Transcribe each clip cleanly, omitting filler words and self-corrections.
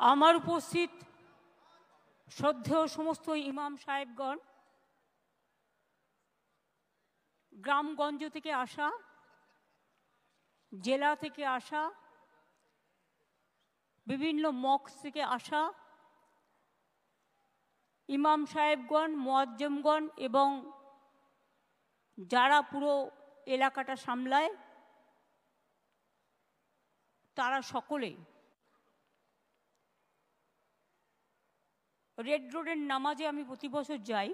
আমার উপস্থিত শ্রদ্ধেয় সমস্ত ইমাম সাহেবগণ, গ্রামগঞ্জ থেকে আসা, জেলা থেকে আসা, বিভিন্ন মক্স থেকে আসা ইমাম সাহেবগণ, মুয়াজ্জমগণ এবং যারা পুরো এলাকাটা সামলায় তারা সকলে রেড রোডের নামাজে আমি প্রতি বছর যাই।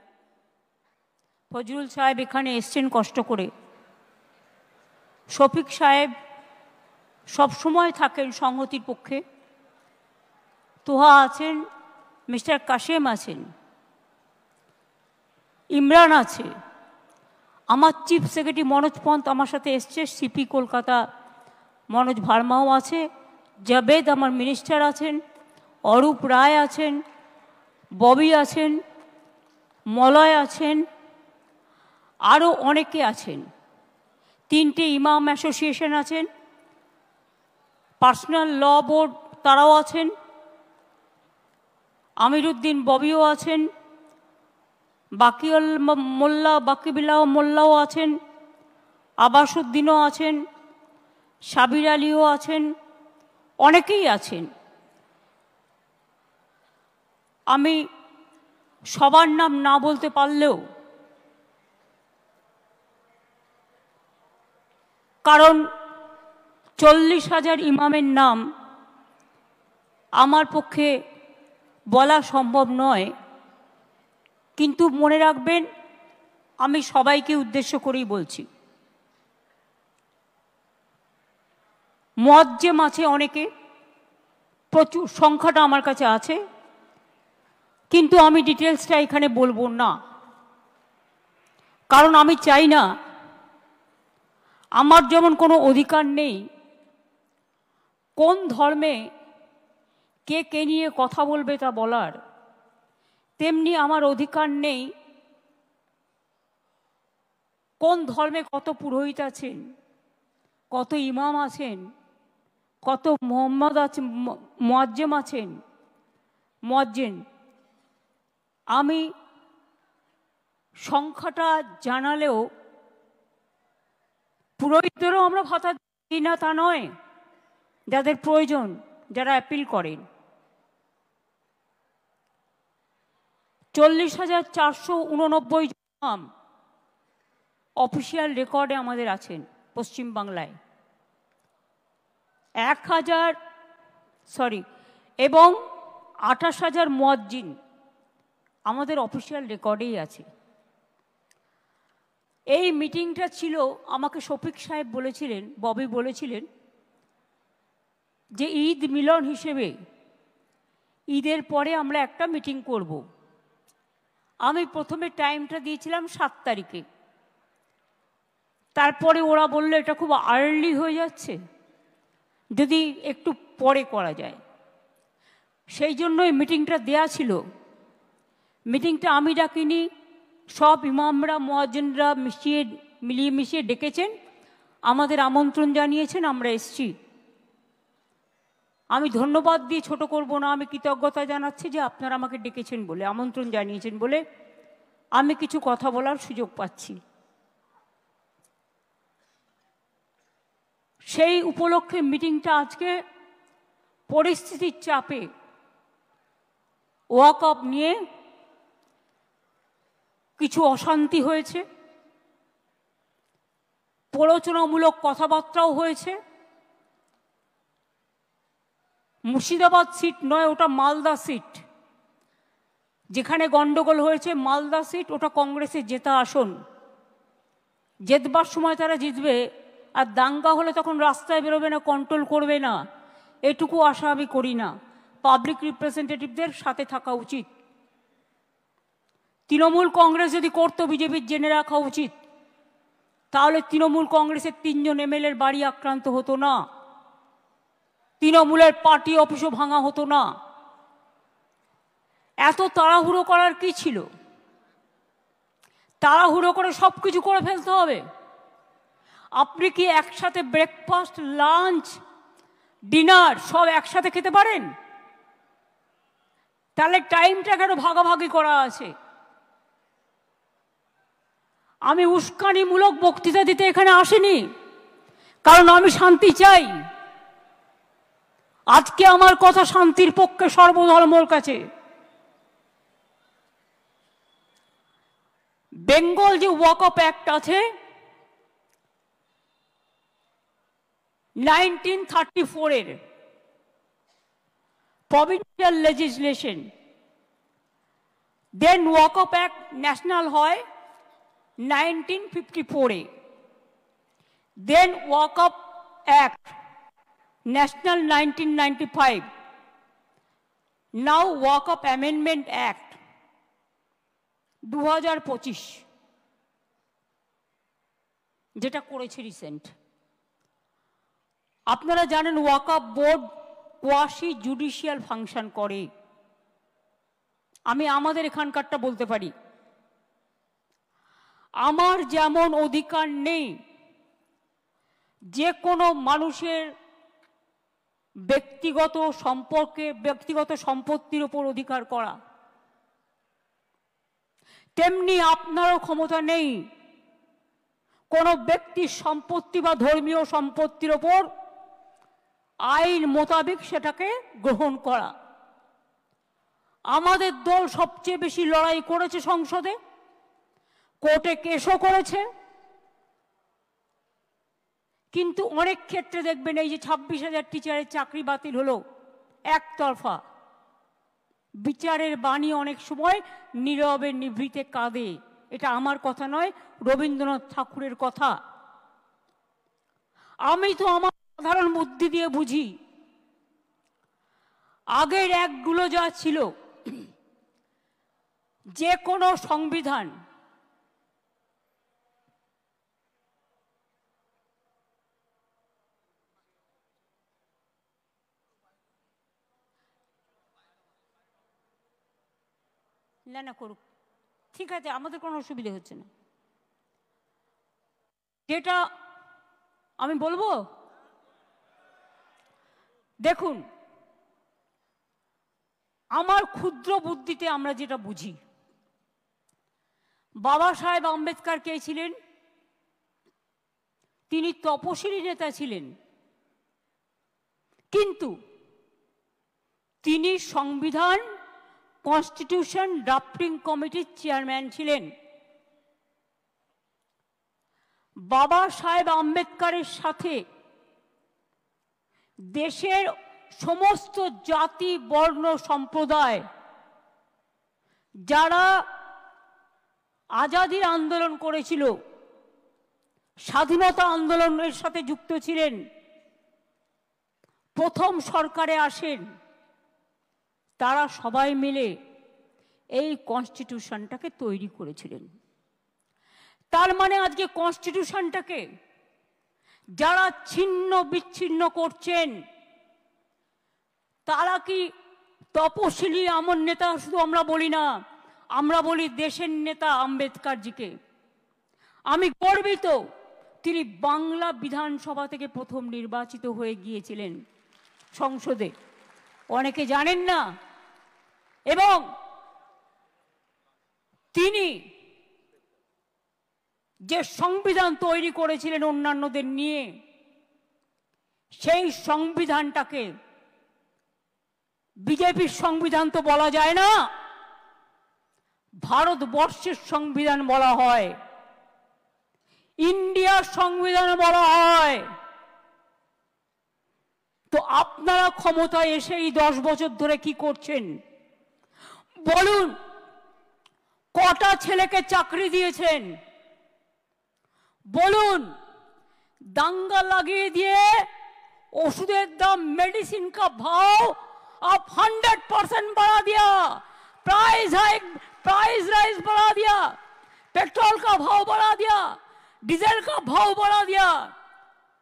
ফজলুল সাহেব এখানে এসছেন কষ্ট করে, শফিক সাহেব সবসময় থাকেন সংহতির পক্ষে, তোহা আছেন, মিস্টার কাশেম আছেন, ইমরান আছে, আমার চিফ সেক্রেটারি মনোজ পন্ত আমার সাথে এসছে, সিপি কলকাতা মনোজ ভার্মাও আছে, জাবেদ আমার মিনিস্টার আছেন, অরূপ রায় আছেন, ববি আছেন, মলয় আছেন, আরও অনেকে আছেন। 3টে ইমাম অ্যাসোসিয়েশন আছেন, পার্সোনাল ল বোর্ড তারাও আছেন, আমিরুদ্দিন ববিও আছেন, বাকিউল মোল্লা বাকিবিল্লাহ মোল্লাও আছেন, আবাসুদ্দিনও আছেন, সাবির আলীও আছেন, অনেকেই আছেন। আমি সবার নাম না বলতে পারলেও, কারণ 40,000 ইমামের নাম আমার পক্ষে বলা সম্ভব নয়, কিন্তু মনে রাখবেন আমি সবাইকে উদ্দেশ্য করেই বলছি। মুয়াজ্জেম আছে অনেকে, প্রচুর সংখ্যাটা আমার কাছে আছে, কিন্তু আমি ডিটেলসটা এখানে বলবো না, কারণ আমি চাই না, আমার যেমন কোনো অধিকার নেই কোন ধর্মে কে কে নিয়ে কথা বলবে তা বলার, তেমনি আমার অধিকার নেই কোন ধর্মে কত পুরোহিত আছেন, কত ইমাম আছেন, কত মোহাম্মদ আছেন, মুয়াজ্জেম আছেন, মুয়াজ্জিন। আমি সংখ্যাটা জানালেও পুরোহিতদেরও আমরা ভাতা দিই না তা নয়, যাদের প্রয়োজন, যারা অ্যাপিল করেন। 40,489 জন অফিসিয়াল রেকর্ডে আমাদের আছেন পশ্চিমবাংলায়, এবং 28,000 মুয়াজ্জিন আমাদের অফিসিয়াল রেকর্ডেই আছে। এই মিটিংটা ছিল, আমাকে শফিক সাহেব বলেছিলেন, ববি বলেছিলেন যে ঈদ মিলন হিসেবে ঈদের পরে আমরা একটা মিটিং করব। আমি প্রথমে টাইমটা দিয়েছিলাম 7 তারিখে, তারপরে ওরা বলল এটা খুব আর্লি হয়ে যাচ্ছে, যদি একটু পরে করা যায়, সেই জন্যই মিটিংটা দেয়া ছিল। মিটিংটা আমি ডাকিনি, সব ইমামরা মুয়াজ্জিনরা মিলিয়ে মিশিয়ে ডেকেছেন, আমাদের আমন্ত্রণ জানিয়েছেন, আমরা এসছি। আমি ধন্যবাদ দিয়ে ছোট করব না, আমি কৃতজ্ঞতা জানাচ্ছি যে আপনারা আমাকে ডেকেছেন বলে, আমন্ত্রণ জানিয়েছেন বলে আমি কিছু কথা বলার সুযোগ পাচ্ছি। সেই উপলক্ষে মিটিংটা আজকে পরিস্থিতির চাপে ওয়াকফ নিয়ে কিছু অশান্তি হয়েছে, প্ররোচনামূলক কথাবার্তাও হয়েছে। মুর্শিদাবাদ সিট নয়, ওটা মালদা সিট, যেখানে গন্ডগোল হয়েছে মালদা সিট, ওটা কংগ্রেসের জেতা আসন। জেতবার সময় তারা জিতবে, আর দাঙ্গা হলে তখন রাস্তায় বেরোবে না, কন্ট্রোল করবে না, এটুকু আশা আমি করি না। পাবলিক রিপ্রেজেন্টেটিভদের সাথে থাকা উচিত। তৃণমূল কংগ্রেস যদি করতো, বিজেপির জেনে রাখা উচিত, তাহলে তৃণমূল কংগ্রেসের 3 জন এমএলএর বাড়ি আক্রান্ত হতো না, তৃণমূলের পার্টি অফিসও ভাঙা হতো না। এত তাড়াহুড়ো করার কি ছিল? তাড়াহুড়ো করে সব কিছু করে ফেলতে হবে? আপনি কি একসাথে ব্রেকফাস্ট, লাঞ্চ, ডিনার সব একসাথে খেতে পারেন? তাহলে টাইমটা কেন ভাগাভাগি করা আছে? আমি উস্কানিমূলক বক্তৃতা দিতে এখানে আসিনি, কারণ আমি শান্তি চাই। আজকে আমার কথা শান্তির পক্ষে সর্বধর্মর কাছে। বেঙ্গল যে ওয়াকআপ অ্যাক্ট আছে 1934 এর প্রভিন্সিয়াল লেজিসলেশন, দেন ওয়াকআপ অ্যাক্ট ন্যাশনাল হয় 1954 এ, দেন ওয়াকআপ অ্যাক্ট ন্যাশনাল 1995, নাও ওয়াকআপ অ্যামেন্ডমেন্ট অ্যাক্ট 2025, যেটা করেছে রিসেন্ট। আপনারা জানেন ওয়াকআপ বোর্ড কোয়াসি জুডিশিয়াল ফাংশন করে। আমি আমাদের এখানকারটা বলতে পারি, আমার যেমন অধিকার নেই যে কোনো মানুষের ব্যক্তিগত সম্পত্তির উপর অধিকার করা, তেমনি আপনারও ক্ষমতা নেই কোনো ব্যক্তির সম্পত্তি বা ধর্মীয় সম্পত্তির ওপর আইন মোতাবেক সেটাকে গ্রহণ করা। আমাদের দল সবচেয়ে বেশি লড়াই করেছে সংসদে, কোর্টে কেসও করেছে, কিন্তু অনেক ক্ষেত্রে দেখবেন এই যে 26,000 টিচারের চাকরি বাতিল হলো একতরফা, বিচারের বাণী অনেক সময় নীরবে নিভৃতে কাঁদে। এটা আমার কথা নয়, রবীন্দ্রনাথ ঠাকুরের কথা। আমি তো আমার সাধারণ বুদ্ধি দিয়ে বুঝি, আগের অ্যাক্টগুলো যা ছিল, যে কোনো সংবিধান না করুক, ঠিক আছে, আমাদের কোনো অসুবিধা হচ্ছে না। যেটা আমি বলবো, দেখুন, আমার ক্ষুদ্র বুদ্ধিতে আমরা যেটা বুঝি, বাবা সাহেব আম্বেদকর কে ছিলেন? তিনি তপশিলি নেতা ছিলেন, কিন্তু তিনি সংবিধান কনস্টিটিউশন ড্রাফটিং কমিটির চেয়ারম্যান ছিলেন। বাবা সাহেব আম্বেদকরের সাথে দেশের সমস্ত জাতি বর্ণ সম্প্রদায় যারা আজাদির আন্দোলন করেছিল, স্বাধীনতা আন্দোলনের সাথে যুক্ত ছিলেন, প্রথম সরকারে আসেন, তারা সবাই মিলে এই কনস্টিটিউশনটাকে তৈরি করেছিলেন। তার মানে আজকে কনস্টিটিউশনটাকে যারা ছিন্ন বিচ্ছিন্ন করছেন, তারা কি তপশিলি আমার নেতা? শুধু আমরা বলি না, আমরা বলি দেশের নেতা আম্বেদকরজিকে। আমি গর্বিত, তিনি বাংলা বিধানসভা থেকে প্রথম নির্বাচিত হয়ে গিয়েছিলেন সংসদে, অনেকে জানেন না। এবং তিনি যে সংবিধান তৈরি করেছিলেন অন্যান্যদের নিয়ে, সেই সংবিধানটাকে বিজেপির সংবিধান তো বলা যায় না, ভারতবর্ষের সংবিধান বলা হয়, ইন্ডিয়ার সংবিধান বলা হয়। তো আপনারা ক্ষমতায় এসে এই 10 বছর ধরে কি করছেন বলুন? কটা ছেলেকে চাকরি দিয়েছেন বলুন? দাঙ্গা লাগিয়ে দিয়ে ওষুধের দাম, मेडिसिन का भाव आप 100% बढ़ा दिया, प्राइस राइज बढ़ा दिया, पेट्रोल का भाव बढ़ा दिया, डीजल का भाव बढ़ा दिया।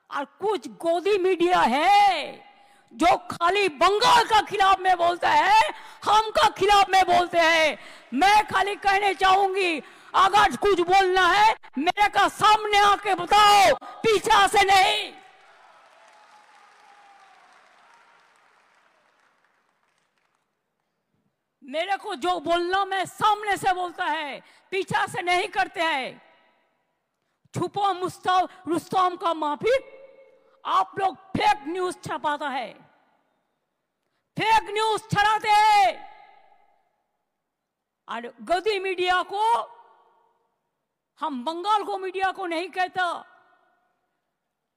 और कुछ गोदी मीडिया है जो खाली बंगाल का खिलाफ में बोलता है, हम का खिलाफ में बोलते हैं। मैं खाली कहने चाहूंगी, अगर कुछ बोलना है मेरे का सामने आके बताओ, पीछे से नहीं। मेरे को जो बोलना मैं सामने से बोलता है, पीछा से नहीं करते हैं। छुपा रुस्तम का माफिक आप लोग फेक न्यूज छपाता है, फेक न्यूज छड़ाते हैं। और गद्दी मीडिया को, हम बंगाल को मीडिया को नहीं कहता,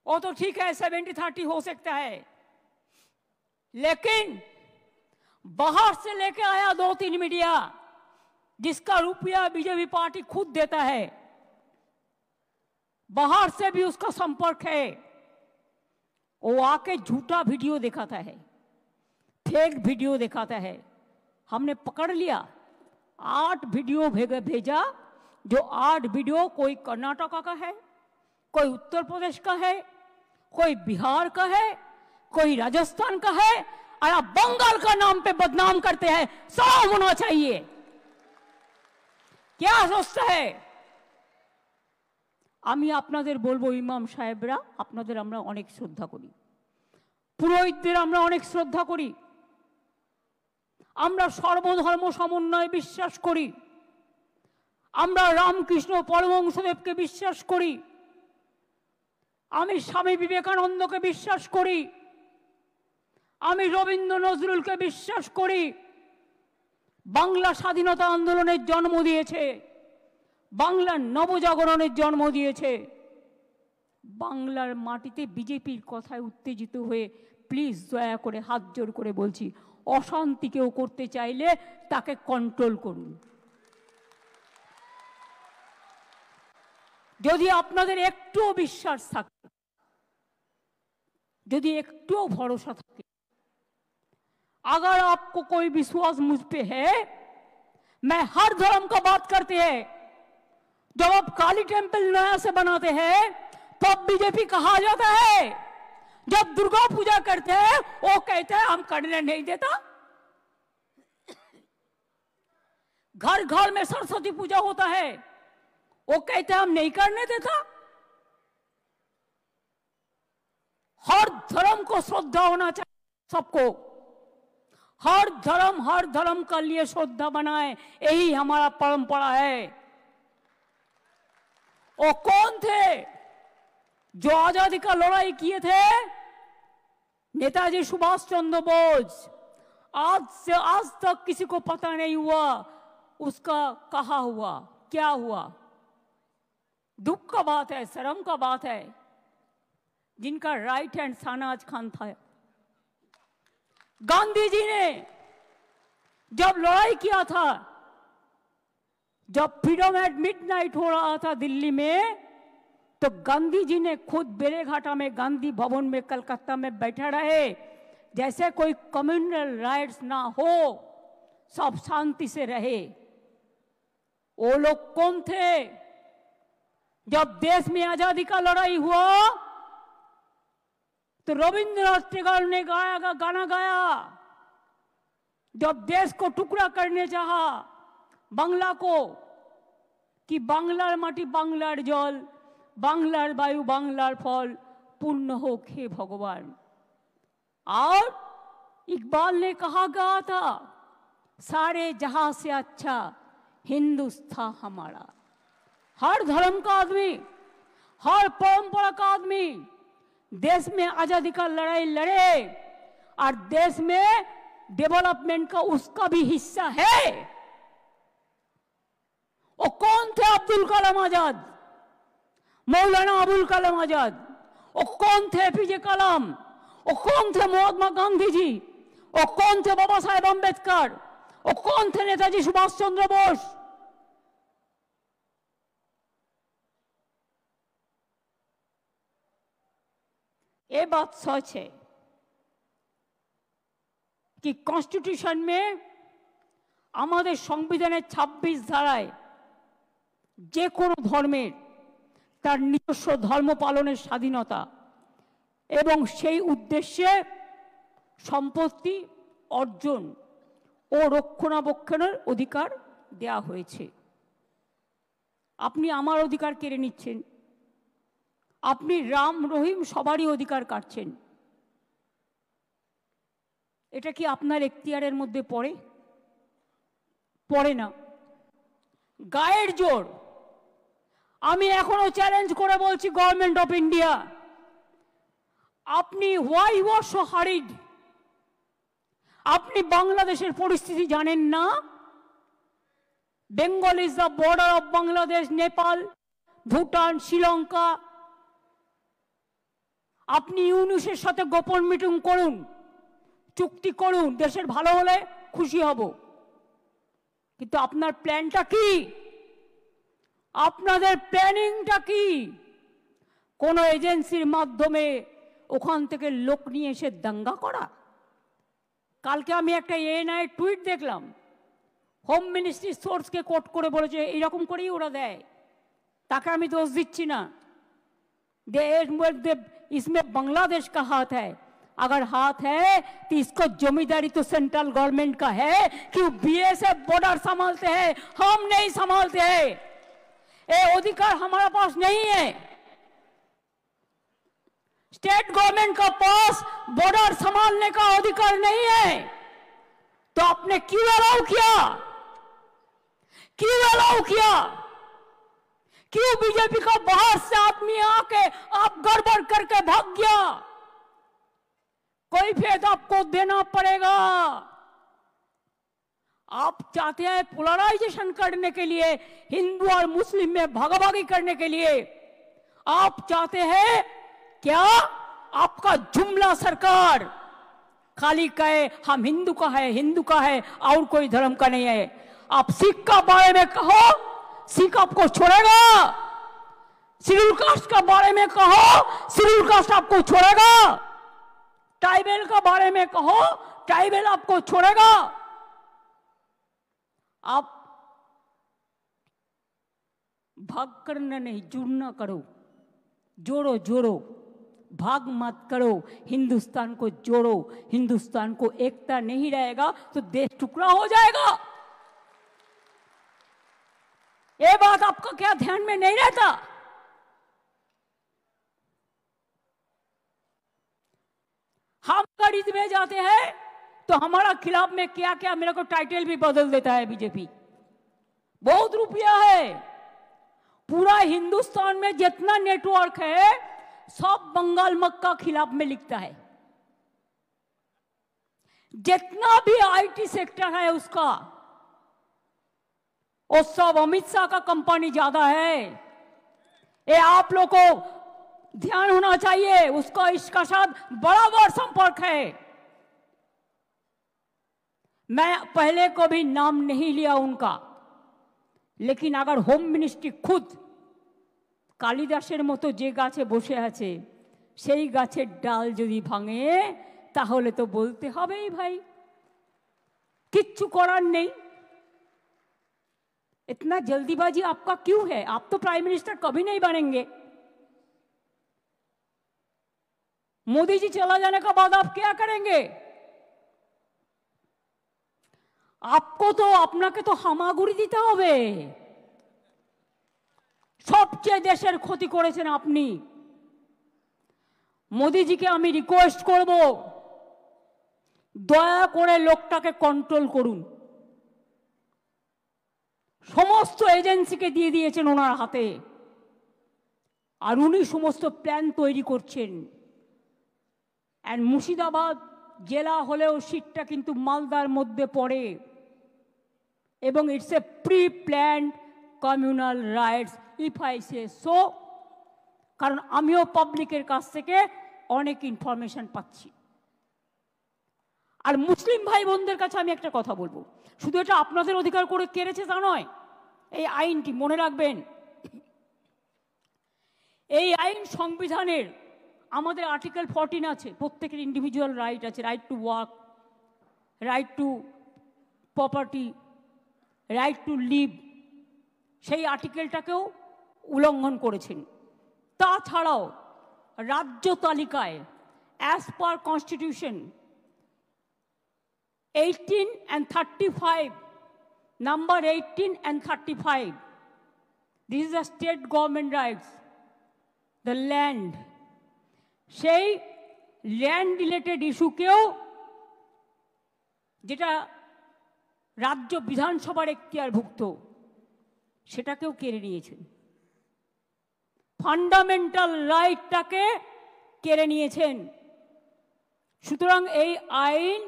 वो तो ठीक है 70-30 हो सकता है, लेकिन बाहर से लेके आया 2-3 मीडिया जिसका रुपया बीजेपी पार्टी खुद देता है, बाहर से भी उसका संपर्क है, वो आके झूठा वीडियो दिखाता है, फेक वीडियो दिखाता है। हमने पकड़ लिया, 8 वीडियो भेजा, जो 8 वीडियो कोई कर्नाटका का है, कोई उत्तर प्रदेश का है, कोई बिहार का है, कोई राजस्थान का है, और आप बंगाल का नाम पे बदनाम करते हैं। सब होना चाहिए। क्या सोचता है? আমি আপনাদের বলবো, ইমাম সাহেবরা, আপনাদের আমরা অনেক শ্রদ্ধা করি, পুরোহিতদের আমরা অনেক শ্রদ্ধা করি, আমরা সর্বধর্ম সমন্বয়ে বিশ্বাস করি, আমরা রামকৃষ্ণ পরমহংসদেবকে বিশ্বাস করি, আমি স্বামী বিবেকানন্দকে বিশ্বাস করি, আমি রবীন্দ্র নজরুলকে বিশ্বাস করি। বাংলা স্বাধীনতা আন্দোলনের জন্ম দিয়েছে, বাংলার নবজাগরণের জন্ম দিয়েছে। বাংলার মাটিতে বিজেপির কথায় উত্তেজিত হয়ে প্লিজ দয়া করে হাত জোর করে বলছি, অশান্তি কেউ করতে চাইলে তাকে কন্ট্রোল করুন। যদি আপনাদের একটুও বিশ্বাস থাকে, যদি একটুও ভরসা থাকে, अगर आपको कोई विश्वास मुझ पे है, मैं हर धर्म का बात करते हैं। जब आप काली टेंपल नया से बनाते हैं तो अब बीजेपी कहा जाता है, जब दुर्गा पूजा करते हैं वो कहते हैं हम करने नहीं देता। घर घर में सरस्वती पूजा होता है, वो कहते हैं हम नहीं करने देता। हर धर्म को श्रद्धा होना चाहिए सबको, हर धर्म का लिए श्रद्धा बनाए, यही हमारा परंपरा है। वो कौन थे जो आजादी का लड़ाई किए थे? नेताजी सुभाष चंद्र बोस। आज तक किसी को पता नहीं हुआ उसका कहा हुआ क्या हुआ। दुख का बात है, शर्म का बात है, जिनका राइट हैंड शाहनवाज खान था। गांधी जी ने जब लड़ाई किया था, जब फ्रीडम एट मिडनाइट हो रहा था दिल्ली में, तो गांधी जी ने खुद बेलेघाटा में गांधी भवन में कलकत्ता में बैठे रहे, जैसे कोई कम्युनल राइट्स ना हो, सब शांति से रहे। वो लोग कौन थे? जब देश में आजादी का लड़ाई हुआ तो रविंद्रनाथ टैगोर ने गाना गाया, जब देश को टुकड़ा करने चाहा बांग्ला को, कि बांग्लार माटी बांग्लार जल, बांग्लार वायु बांग्लार फल, पुण्य हो खे भगवान। और इकबाल ने कहा गया था, सारे जहां से अच्छा हिंदुस्तान हमारा। हर धर्म का आदमी, हर परंपरा का आदमी देश में आजादी का लड़ाई लड़े और देश में डेवलपमेंट का उसका भी हिस्सा है। वो कौन थे? अब्दुल कलाम आजाद, मौलाना अबुल कलाम आजाद। वो कौन थे? एपीजे कलाम। वो कौन थे? महात्मा गांधी जी। वो कौन थे? बाबा साहेब अम्बेडकर। वो कौन थे? नेताजी सुभाष चंद्र बोस। ये बात सच है कि कॉन्स्टिट्यूशन में हमारे संविधान 26 धाराয় যে কোনো ধর্মের তার নিজস্ব ধর্ম পালনের স্বাধীনতা এবং সেই উদ্দেশ্যে সম্পত্তি অর্জন ও রক্ষণাবেক্ষণের অধিকার দেয়া হয়েছে। আপনি আমার অধিকার কেড়ে নিচ্ছেন, আপনি রাম রহিম সবারই অধিকার কাটছেন। এটা কি আপনার এখতিয়ারের মধ্যে পড়ে? পড়ে না। গায়ের জোর। আমি এখনো চ্যালেঞ্জ করে বলছি গভর্নমেন্ট অফ ইন্ডিয়া, আপনি why you are so hurried? আপনি বাংলাদেশের পরিস্থিতি জানেন না? Bengal is the border of Bangladesh, Nepal, Bhutan, Sri Lanka. আপনি ইউনুসের সাথে গোপন মিটিং করুন, চুক্তি করুন, দেশের ভালো হলে খুশি হব। কিন্তু আপনার প্ল্যানটা কি? আপনাদের প্ল্যানিংটা কি? কোন এজেন্সির মাধ্যমে ওখান থেকে লোক নিয়ে এসে দাঙ্গা করা? কালকে আমি একটা এএনআই টুইট দেখলাম, হোম মিনিস্ট্রি সোর্সকে কোট করে বলেছে এইরকম করেই ওরা দেয়। তাকে আমি দোষ দিচ্ছি না, इसमें बांग्लादेश का हाथ है। अगर हाथ है तो इसको जमींदारी तो सेंट्रल गवर्नमेंट का है कि बीएसएफ बॉर्डर संभालते हैं, हम नहीं संभालते हैं। ये अधिकार हमारे पास नहीं है। स्टेट गवर्नमेंट का पास बॉर्डर संभालने का अधिकार नहीं है। तो आपने क्यों अलाउ किया? क्यों अलाउ किया? क्यों बीजेपी का बाहर से आदमी आके आप गड़बड़ करके भाग गया? कोई फेद आपको देना पड़ेगा। आप चाहते हैं पोलराइजेशन करने के लिए, हिंदू और मुस्लिम में भागाभागी करने के लिए। आप चाहते हैं क्या आपका जुमला सरकार खाली कहे हम हिंदू का है, हिंदू का है और कोई धर्म का नहीं है। आप सिख का बारे में कहो, सिख आपको छोड़ेगा। शेड्यूल कास्ट का बारे में कहो, शेड्यूल कास्ट आपको छोड़ेगा। ट्राइबल का बारे में कहो, ट्राइबल आपको छोड़ेगा। आप भाग करना नहीं, जुड़ना करो, जोड़ो जोड़ो, भाग मत करो, हिंदुस्तान को जोड़ो। हिंदुस्तान को एकता नहीं रहेगा तो देश टुकड़ा हो जाएगा। ये बात आपका क्या ध्यान में नहीं रहता? हम खरीद में जाते हैं तो हमारा खिलाफ में क्या क्या मेरे को टाइटल भी बदल देता है बीजेपी। बहुत रुपया है। पूरा हिंदुस्तान में जितना नेटवर्क है सब बंगाल मक्का खिलाफ में लिखता है। जितना भी आईटी सेक्टर है उसका, वो सब अमित शाह का कंपनी ज्यादा है। ये आप लोग को ध्यान होना चाहिए। उसका इसका साथ बराबर संपर्क है। मैं पहले कभी नाम नहीं लिया उनका, लेकिन अगर होम मिनिस्ट्री खुद কালিদাসের মতো যে গাছে বসে আছে সেই গাছের ডাল যদি ভাঙে তাহলে তো বলতে হবেই ভাই, কিচ্ছু করার নেই। इतना जल्दीबाजी आपका क्यों है? आप तो प्राइम मिनिस्टर कभी नहीं बनेंगे। मोदी जी चला जाने के बाद आप क्या करेंगे? आपको तो अपना के तो हामागुड़ी दीते होबे। सबचेয়ে দেশের ক্ষতি করেছেন আপনি। মোদিজিকে আমি রিকোয়েস্ট করব, দয়া করে লোকটাকে কন্ট্রোল করুন। সমস্ত এজেন্সিকে দিয়ে দিয়েছেন ওনার হাতে, আর উনি সমস্ত প্ল্যান তৈরি করছেন। এন্ড মুর্শিদাবাদ জেলা হলেও সিটটা কিন্তু মালদার মধ্যে পড়ে, এবং it's a pre planned communal rights if I say so. কারণ আমিও পাবলিকের কাছ থেকে অনেক ইনফরমেশন পাচ্ছি। আর মুসলিম ভাই বোনদের কাছে আমি একটা কথা বলবো, শুধু এটা আপনাদের অধিকার করে কেড়েছে তা নয়। এই আইনটি মনে রাখবেন, এই আইন সংবিধানের আমাদের আর্টিকেল 14 আছে, প্রত্যেকের ইন্ডিভিজুয়াল রাইট আছে, right to work, right to property, right to live. সেই আর্টিকেলটাকেও উল্লঙ্ঘন করেছেন। তাছাড়াও রাজ্য তালিকায় as per constitution 18 and 35, number 18 and 35, this is the state government rights, the land, সেই ল্যান্ড রিলেটেড ইস্যুকেও যেটা রাজ্য বিধানসভার এখতিয়ারভুক্ত, সেটাকেও কেড়ে নিয়েছেন। ফান্ডামেন্টাল রাইটটাকে কেড়ে নিয়েছেন। সুতরাং এই আইন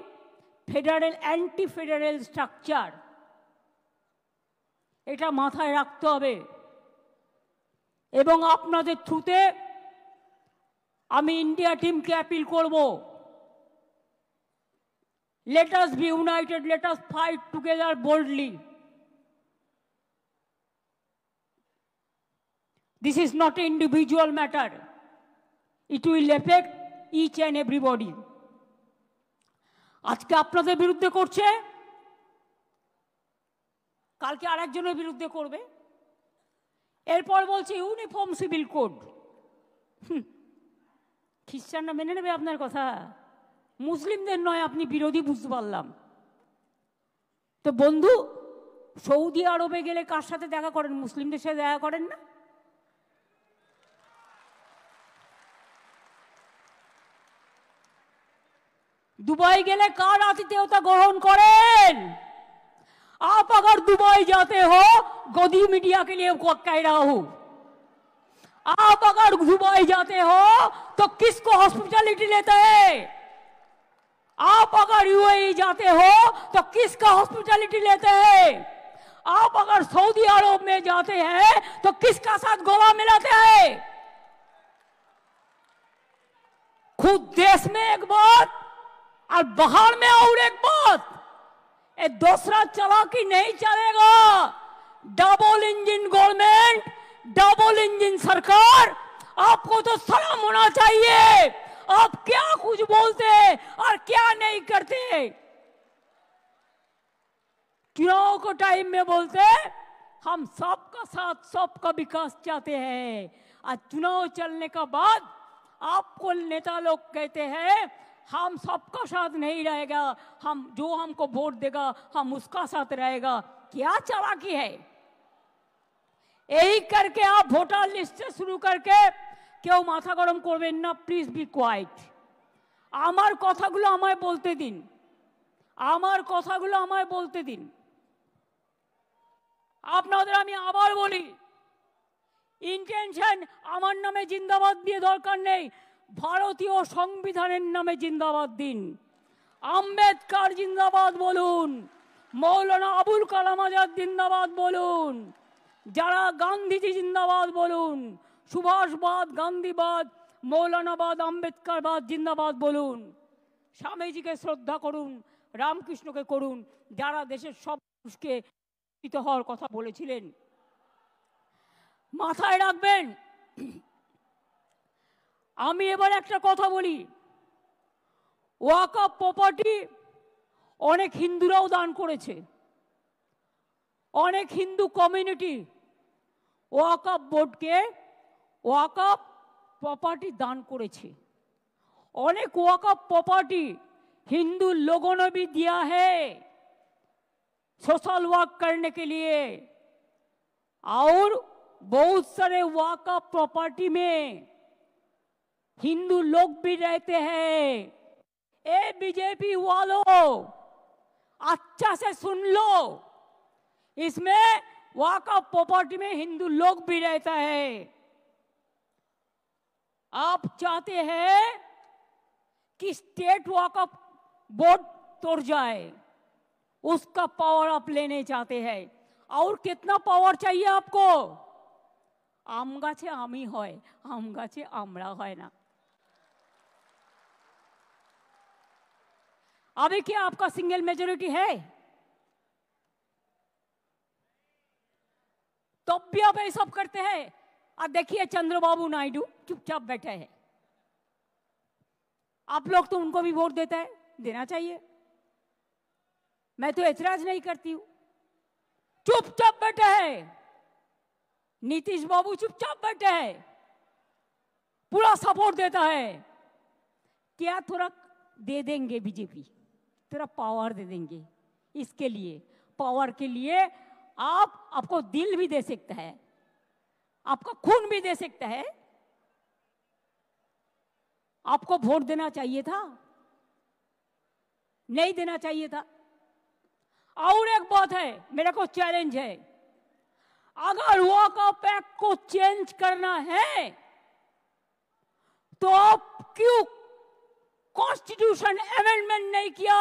ফেডারেল, অ্যান্টি ফেডারেল স্ট্রাকচার, এটা মাথায় রাখতে হবে। এবং আপনাদের থ্রুতে আমি ইন্ডিয়া টিমকে অ্যাপিল করব, let us be united, let us fight together boldly. This is not an individual matter. It will affect each and everybody. আজকে আপনাদের বিরুদ্ধে করছে, কালকে আরেকজনের বিরুদ্ধে করবে, এরপর বলছে ইউনিফর্ম সিভিল কোড। খ্রিস্টানরা মেনে নেবে আপনার কথা? মুসলিমদের নয়, আপনি বিরোধী, বুঝতে পারলাম। তো বন্ধু, সৌদি আরবে গেলে কার সাথে দেখা করেন? মুসলিমদের সাথে দেখা করেন না? दुबई गेले कार आतिथ्यता ग्रहण करें? आप अगर दुबई जाते हो, गोदी मीडिया के लिए कह रहा हूं, आप अगर दुबई जाते हो तो किसको हॉस्पिटैलिटी लेते हैं? आप अगर यूएई जाते हो तो किसका हॉस्पिटैलिटी लेते हैं? आप अगर सऊदी अरब में जाते हैं तो किसका साथ गला मिलाते हैं? खुद देश में एक बात और बाहर में और एक बात, ये दूसरा चालाकी नहीं चलेगा। Double engine government, double engine सरकार, आपको तो सलाम होना चाहिए। आप क्या कुछ बोलते और क्या नहीं करते। चुनाव को टाइम में बोलते हम सबका साथ, सबका विकास चाहते हैं, और चुनाव चलने का बाद आपको नेता लोग कहते हैं हम सबका साथ नहीं रहेगा, हम जो हमको वोट देगा हम उसका साथ रहेगा। क्या चालाकी है। यही करके आप वोटर लिस्ट से शुरू करके क्यों माथा गरम करबेन ना, प्लिज बी क्वाइट। আমার কথাগুলো আমায় বলতে দিন, আমার কথাগুলো আমায় বলতে দিন। আপনাদের আমি আবার বলি, ইন্টেনশন আমার নামে জিন্দাবাদ দিয়ে দরকার নেই, ভারতীয় সংবিধানের নামে জিন্দাবাদ দিন। আম্বেদকর জিন্দাবাদ বলুন, মৌলানা আবুল কালাম আজাদ জিন্দাবাদ বলুন, যারা গান্ধীজি জিন্দাবাদ বলুন, সুভাষবাদ, গান্ধীবাদ, মৌলানাবাদ, আম্বেদকরবাদ জিন্দাবাদ বলুন। স্বামীজিকে শ্রদ্ধা করুন, রামকৃষ্ণকে করুন, যারা দেশের সব মানুষকে শিক্ষিত হওয়ার কথা বলেছিলেন। মাথায় রাখবেন। আমি এবার একটা কথা বলি, ওয়াকফ প্রপার্টি অনেক হিন্দুরাও দান করেছে, অনেক হিন্দু কমিউনিটি ওয়াকফ বোর্ডকে ওয়াকফ प्रॉपर्टी दान करेছে। अनेक वक़्फ़ प्रॉपर्टी हिंदू लोगों ने भी दिया है सोशल वर्क करने के लिए, और बहुत सारे वक़्फ़ प्रॉपर्टी में हिंदू लोग भी रहते हैं। ए बीजेपी वालों, अच्छा से सुन लो, इसमें वक़्फ़ प्रॉपर्टी में हिंदू लोग भी रहता है। आप चाहते हैं कि स्टेट वक़्फ़ बोर्ड तोड़ जाए, उसका पावर आप लेने चाहते हैं। और कितना पावर चाहिए आपको? आम गाছে आमी হয়, आम गाছে আমরা হয় না। अभी क्या आपका सिंगल मेजॉरिटी है? तब भी आप ये सब करते हैं। और देखिए चंद्रबाबू नायडू चुपचाप बैठे हैं। आप लोग तो उनको भी वोट देता है, देना चाहिए, मैं तो ऐतराज नहीं करती हूं। चुपचाप बैठे हैं। नीतीश बाबू चुपचाप बैठे हैं, पूरा सपोर्ट देता है। क्या थोड़ा दे देंगे बीजेपी, थोड़ा पावर दे देंगे। इसके लिए, पावर के लिए आपको दिल भी दे सकता है, आपका खून भी दे सकता है। आपको वोट देना चाहिए था, नहीं देना चाहिए था। और एक बात है, मेरे को चैलेंज है, अगर वॉकआउट एक्ट को चेंज करना है तो आप क्यों कॉन्स्टिट्यूशन अमेंडमेंट नहीं किया?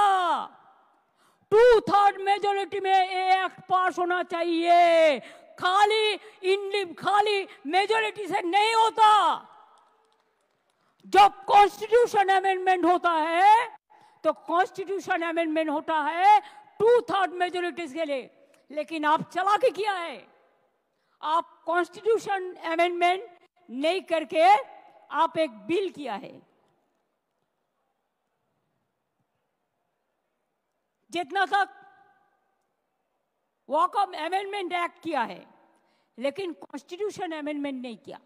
2/3 मेजोरिटी में ये एक्ट पास होना चाहिए, खाली मेजोरिटी से नहीं होता। जब कॉन्स्टिट्यूशन अमेंडमेंट होता है तो कॉन्स्टिट्यूशन अमेंडमेंट होता है 2/3 मेजोरिटी के लिए। लेकिन आप चालाकी किया है, आप कॉन्स्टिट्यूशन अमेंडमेंट नहीं करके आप एक बिल किया है। जितना तक वॉकआउट अमेंडमेंट एक्ट किया है, लेकिन कॉन्स्टिट्यूशन अमेंडमेंट नहीं किया।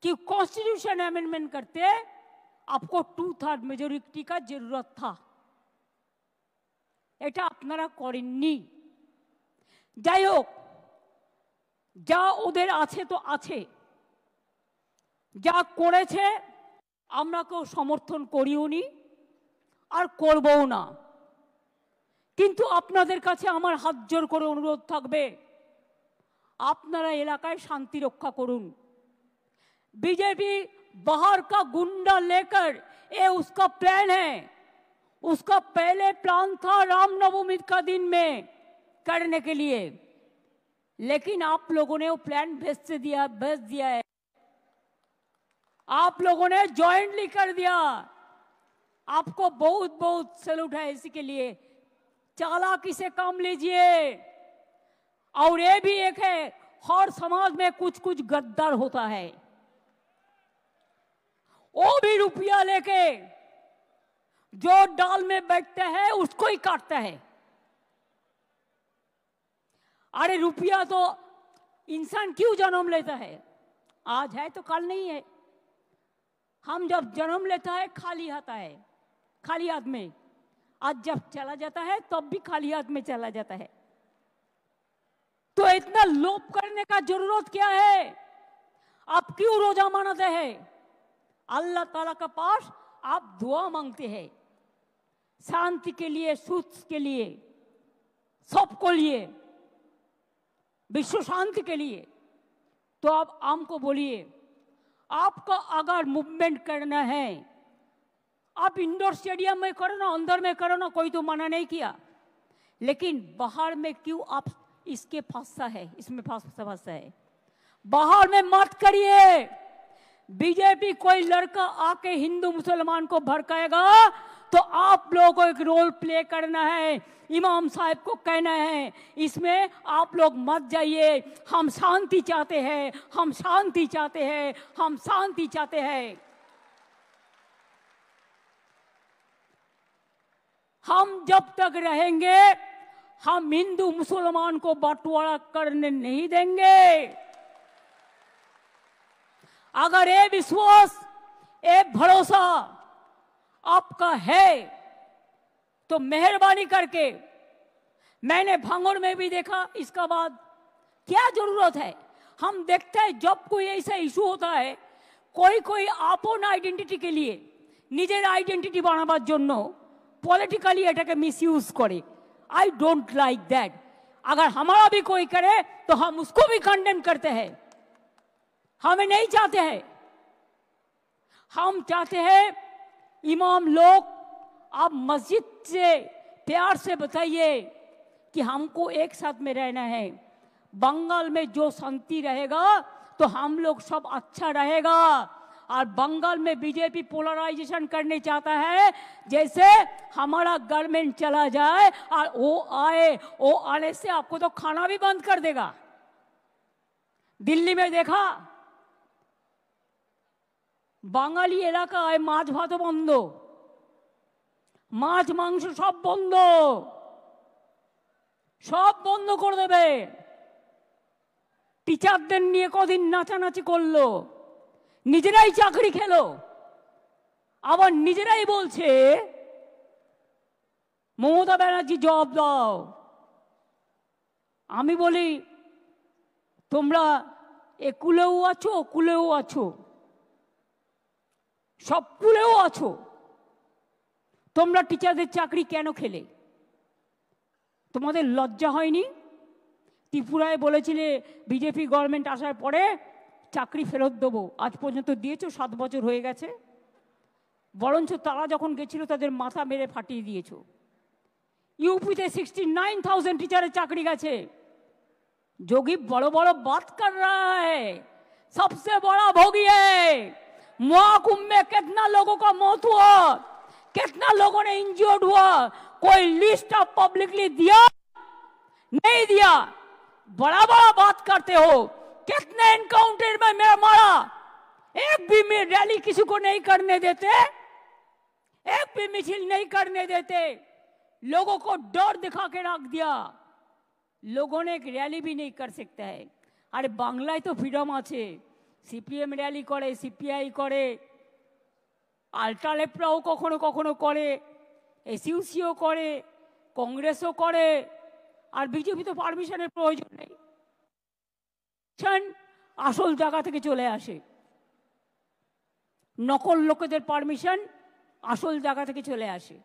कि कॉन्स्टिट्यूशन अमेंडमेंट करते आपको 2/3 मेजोरिटी का जरूरत था, এটা আপনারা করেননি। যাই হোক, যা ওদের আছে তো আছে, যা করেছে আমরা কেউ সমর্থন করিও নি আর করবও না। কিন্তু আপনাদের কাছে আমার হাত জোর করে অনুরোধ থাকবে, আপনারা এলাকায় শান্তি রক্ষা করুন। बीजेपी बाहर का गुंडा लेकर, ये उसका प्लान है, उसका पहले प्लान था रामनवमी का दिन में करने के लिए, लेकिन आप लोगों ने वो प्लान भेज दिया है। आप लोगों ने जॉइंटली कर दिया। आपको बहुत बहुत सैल्यूट है इसी के लिए। चालाकी से काम लीजिए। और ये भी एक है, हर समाज में कुछ कुछ गद्दार होता है, वो भी रुपया लेके जो डाल में बैठते हैं उसको ही काटता है। अरे रुपया तो इंसान क्यों जन्म लेता है? आज है तो कल नहीं है। हम जब जन्म लेता है खाली आता है, खाली हाथ में। आज जब चला जाता है तब भी खाली हाथ में चला जाता है। तो इतना लोभ करने का जरूरत क्या है? आप क्यों रोजा मनाते हैं? अल्लाह ताला के पास आप दुआ मांगते हैं, शांति के लिए, सुख के लिए, सबको लिए, विश्व शांति के लिए। तो आप हमको बोलिए, आपको अगर मूवमेंट करना है, आप इंडोर स्टेडियम में करो ना, अंदर में करो ना, कोई तो मना नहीं किया। लेकिन बाहर में क्यों आप इसके फंसा है, इसमें फंसा है? बाहर में मत करिए। बीजेपी कोई लड़का आके हिंदू मुसलमान को भड़काएगा तो आप लोगों को एक रोल प्ले करना है, इमाम साहब को कहना है इसमें आप लोग मत जाइए, हम शांति चाहते हैं, हम शांति चाहते हैं, हम शांति चाहते हैं। हम जब तक रहेंगे हम हिंदू मुसलमान को बंटवारा करने नहीं देंगे। अगर ये विश्वास, ये भरोसा आपका है तो मेहरबानी करके, मैंने भांगड़ में भी देखा, इसका बाद क्या जरूरत है? हम देखते हैं जब कोई ऐसा इशू होता है, कोई आपन आइडेंटिटी के लिए, निजेर आइडेंटिटी बानाबार जोन्नो पॉलिटिकली एटाके मिसयूज करे। I don't like that. अगर हमारा भी कोई करे तो हम उसको भी कंडेम करते हैं। हमें नहीं चाहते हैं। हम चाहते हैं इमाम लोग, आप मस्जिद से प्यार से बताइए कि हमको एक साथ में रहना है। बंगाल में जो शांति रहेगा तो हम लोग सब अच्छा रहेगा। और बंगाल में बीजेपी पोलराइजेशन करने चाहता है, जैसे हमारा गवर्नमेंट चला जाए और वो आने से आपको तो खाना भी बंद कर देगा। दिल्ली में देखा, বাঙালি এলাকায় মাছ ভাতও বন্ধ, মাছ মাংস সব বন্ধ, সব বন্ধ করে দেবে। টিচারদের নিয়ে কদিন নাচানাচি করলো, নিজেরাই চাকরি খেলো, আবার নিজেরাই বলছে মমতা ব্যানার্জি জবাব দাও। আমি বলি তোমরা একুলেও আছো, কুলেও আছো, সব কুলেও আছো, তোমরা টিচারদের চাকরি কেন খেলে? তোমাদের লজ্জা হয়নি? ত্রিপুরায় বলেছিলে বিজেপি গভর্নমেন্ট আসার পরে চাকরি ফেরত দেবো, আজ পর্যন্ত দিয়েছো, 7 বছর হয়ে গেছে। বরঞ্চ তারা যখন গেছিল তাদের মাথা মেরে ফাটিয়ে দিয়েছো। यूपी से 69,000 टीचर चाकरी गए। जोगी बड़ो बड़ो बात कर रहा है, सबसे बड़ा भोगी है। महाकुंभ में कितना लोगों का मौत हुआ, कितना लोगों ने इंजर्ड हुआ, कोई लिस्ट ऑफ पब्लिकली दिया? नहीं दिया। बड़ा बड़ा बात करते हो। कितने एनकाउंटर में मैं मारा, एक भी में रैली किसी को नहीं करने देते, एक भी मिছিল नहीं करने देते, लोगों को डर दिखा के रख दिया। लोगों ने एक रैली भी नहीं कर सकता है। अरे बांग्लाয় तो फ्रीडम আছে, সিপিএম র‍্যালি করে, সিপিআই করে, আল্ট্রালেফরাও কখনো কখনো করে, এসইউসিও করে, কংগ্রেসও করে, আর বিজেপি তো পারমিশনের প্রয়োজন নেই। আসল জায়গা থেকে চলে আসে, নকল লোকেদের পারমিশন আসল জায়গা থেকে চলে আসে।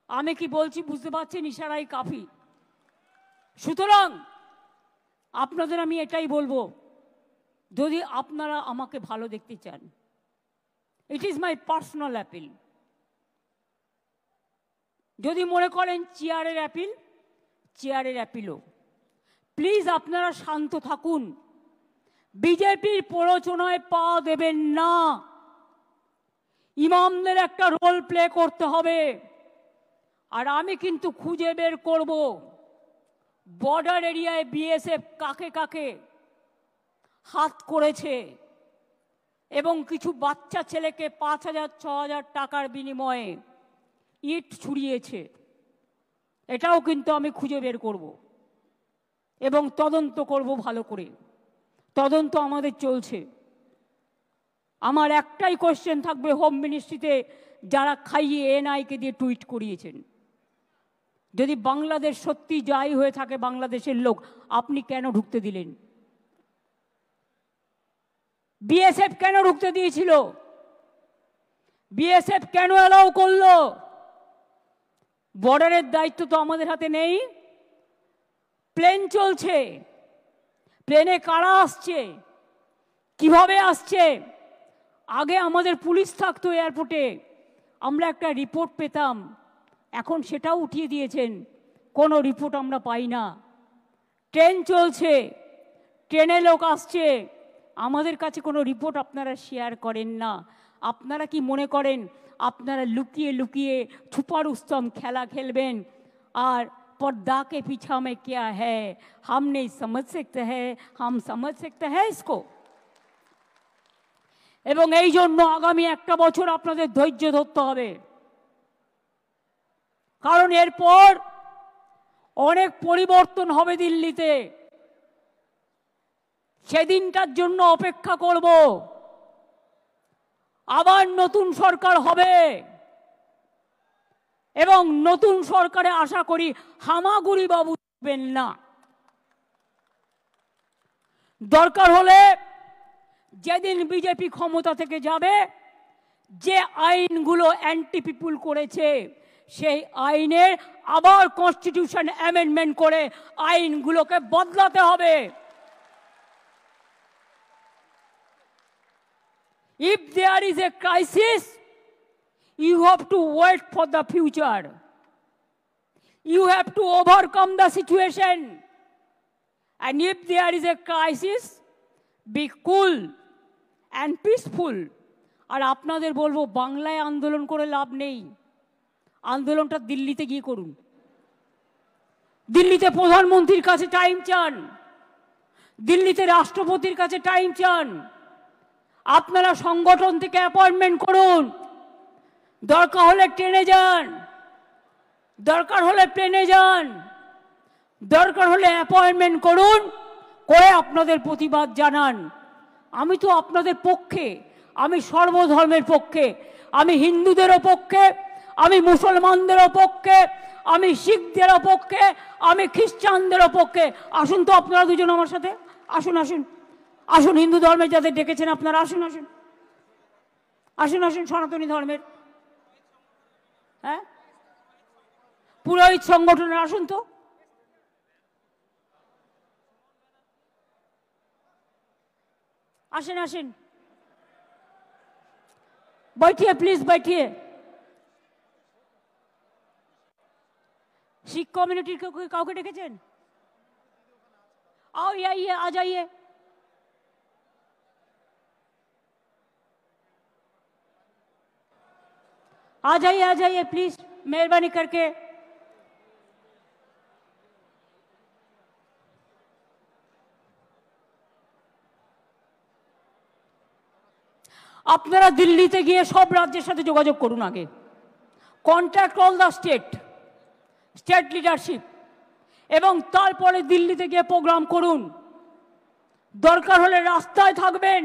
আমি কি বলছি বুঝতে পারছেন? ইশারাই কাফি। সুতরাং আপনাদের আমি এটাই বলবো, যদি আপনারা আমাকে ভালো দেখতে চান, it is my personal appeal. যদি মনে করেন চেয়ারের অ্যাপিল, চেয়ারের অ্যাপিলও। প্লিজ আপনারা শান্ত থাকুন, বিজেপির প্ররোচনায় পা দেবেন না। ইমামদের একটা রোল প্লে করতে হবে। আর আমি কিন্তু খুঁজে বের করব বর্ডার এরিয়ায় বিএসএফ কাকে কাকে হাত করেছে এবং কিছু বাচ্চা ছেলেকে 5,000-6,000 টাকার বিনিময়ে ইট ছুড়িয়েছে। এটাও কিন্তু আমি খুঁজে বের করব এবং তদন্ত করব ভালো করে। তদন্ত আমাদের চলছে। আমার একটাই কোশ্চেন থাকবে হোম মিনিস্ট্রিতে, যারা খাইয়ে এনআইকে দিয়ে টুইট করিয়েছেন, যদি বাংলাদেশ সত্যি যাই হয়ে থাকে বাংলাদেশের লোক, আপনি কেন ঢুকতে দিলেন? বিএসএফ কেন ঢুকতে দিয়েছিল? বিএসএফ কেন অ্যালাউ করলো? বর্ডারের দায়িত্ব তো আমাদের হাতে নেই। প্লেন চলছে, প্লেনে কারা আসছে, কিভাবে আসছে? আগে আমাদের পুলিশ থাকতো এয়ারপোর্টে, আমরা একটা রিপোর্ট পেতাম, এখন সেটাও উঠিয়ে দিয়েছেন, কোনো রিপোর্ট আমরা পাই না। ট্রেন চলছে, ট্রেনে লোক আসছে, আমাদের কাছে কোনো রিপোর্ট আপনারা শেয়ার করেন না। আপনারা কি মনে করেন আপনারা লুকিয়ে লুকিয়ে छुपा रुस्तम খেলা খেলবেন আর पर्दा के पीछा में क्या है हम नहीं समझ सकते हैं, हम समझ सकते हैं इसको। এবং এই জন্য আগামী একটা বছর আপনাদের ধৈর্য ধরতে হবে, কারণ এরপর অনেক পরিবর্তন হবে দিল্লিতে। সেদিনটার জন্য অপেক্ষা করব। আবার নতুন সরকার হবে এবং নতুন সরকারে আশা করি হামাগুড়ি বাবু থাকবেন না। দরকার হলে যেদিন বিজেপি ক্ষমতা থেকে যাবে, যে আইনগুলো অ্যান্টি পিপুল করেছে সেই আইনের আবার কনস্টিটিউশন অ্যামেন্ডমেন্ট করে আইনগুলোকে বদলাতে হবে। If there is a crisis, you have to wait for the future. You have to overcome the situation. And if there is a crisis, be cool and peaceful. আর আপনাদের বলবো, বাংলায় আন্দোলন করে লাভ নেই, আন্দোলনটা দিল্লিতে গিয়ে করুন। দিল্লিতে প্রধানমন্ত্রীর কাছে টাইম চান, দিল্লিতে রাষ্ট্রপতির কাছে টাইম চান। আপনারা সংগঠন থেকে অ্যাপয়েন্টমেন্ট করুন, দরকার হলে ট্রেনে যান, দরকার হলে প্লেনে যান, দরকার হলে অ্যাপয়েন্টমেন্ট করুন, করে আপনাদের প্রতিবাদ জানান। আমি তো আপনাদের পক্ষে, আমি সর্বধর্মের পক্ষে, আমি হিন্দুদেরও পক্ষে, আমি মুসলমানদেরও পক্ষে, আমি শিখদেরও পক্ষে, আমি খ্রিস্টানদেরও পক্ষে। আসুন তো আপনারা দুজন আমার সাথে, আসুন আসুন আসুন, হিন্দু ধর্মের যাদের ডেকেছেন আপনারা আসুন আসুন আসুন আসুন, সনাতনী ধর্মের হ্যাঁ, পুরোহিত সংগঠনের আসুন তো। আসেন আসেন, बैठिए प्लीज बैठिए। सिख कम्युनिटी को काउके डेकेছেন? आओ ये आइए, आ जाइए। आ जाइए प्लीज, मेहरबानी करके। আপনারা দিল্লিতে গিয়ে সব রাজ্যের সাথে যোগাযোগ করুন আগে, contact all the state leadership, এবং তারপরে দিল্লিতে গিয়ে প্রোগ্রাম করুন। দরকার হলে রাস্তায় থাকবেন,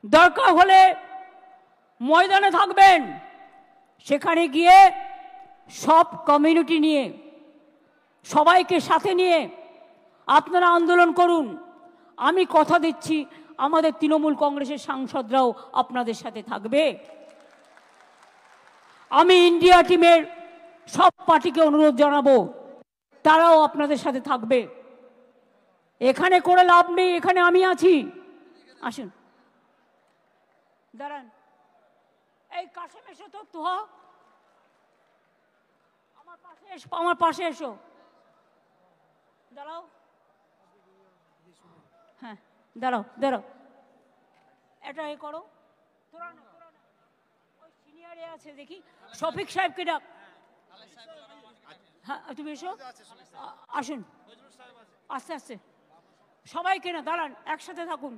দরকার হলে ময়দানে থাকবেন, সেখানে গিয়ে সব কমিউনিটি নিয়ে, সবাইকে সাথে নিয়ে আপনারা আন্দোলন করুন। আমি কথা দিচ্ছি আমাদের তৃণমূল কংগ্রেসের সাংসদরাও আপনাদের সাথে থাকবে। আমি ইন্ডিয়া টিমের সব পার্টিকে অনুরোধ জানাবো, তারাও আপনাদের সাথে থাকবে। এখানে করে লাভ নেই, এখানে আমি আছি। আসুন, দাঁড়ান, এই কাশেম এসো তো, তোহা আমার পাশে এসো, দাঁড়াও। হ্যাঁ, দাঁড়াও দাঁড়াও, এটা এ করো। তোরা না, ওই সিনিয়রে আছে দেখি, শফিক সাহেবকে ডাক। হ্যাঁ, তুমি এসো, আসুন আস্তে আস্তে, সবাইকে না, দাঁড়ান, একসাথে থাকুন।